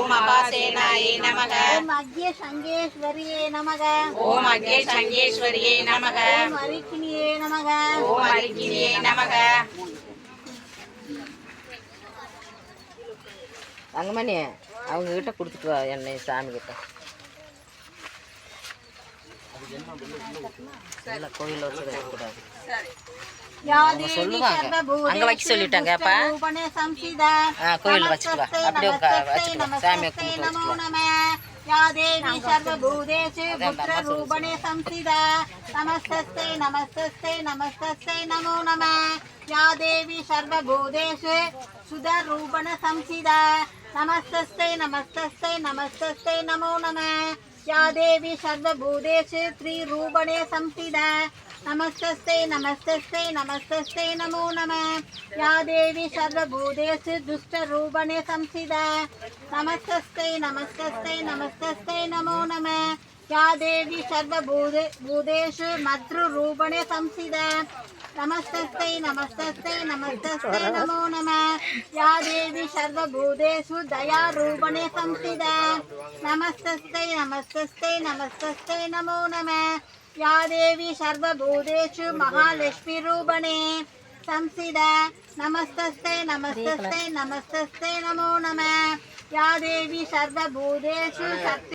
ஓம் அபாசேனாயே நமக. ஓம் அக்ய சங்கேஸ்வரியே நமக. ஓம் அக்ய சங்கேஸ்வரியே நமக. ஓம் அரிக்கினியே நமக. ஓம் அரிக்கினியே நமக. தங்கமணி அவங்க கிட்ட கொடுத்துட்டு வா என்னை சாமி கிட்ட. கோயில் வச்சுக்கூடாது சொல்லுவாங்க. அங்க வைக்க சொல்லிட்டாங்கப்பா. கோயில் வச்சுக்குவா. அப்படியே வச்சுக்குவா. சாமியை கும்பிட்டு या देवी सर्वभूतेषु पुत्ररूपणे संस्थिता नमस्तस्यै नमस्तस्यै नमस्तस्यै नमो नमः. या देवी सर्वभूतेषु सुधरूपण संस्थिता नमस्तस्यै नमस्तस्यै नमस्तस्यै नमो नमः. या देवी सर्वभूतेषु त्रिरूपणे संस्थिता नमस्तस्यै नमस्तस्यै नमस्तस्यै नमो नमः. या देवी सर्वभूतेषु दुष्टरूपणे संस्थिता नमस्तस्यै नमस्तस्यै नमस्तस्यै नमो नमः. या देवी सर्वभूतेषु मद्रूपणे संस्थिता नमस्तस्यै नमस्तस्यै नमस्तस्यै नमो नमः. या देवी सर्वभूतेषु दयारूपणे संस्थिता नमस्तस्यै नमस्तस्यै नमस्तस्यै नमो नमः. या देवी सर्वभूतेषु महालक्ष्मीरूपणे संस्थिता नमस्तस्यै नमस्तस्यै नमस्तस्यै नमो नमः. या देवी सर्वभूतेषु शक्ति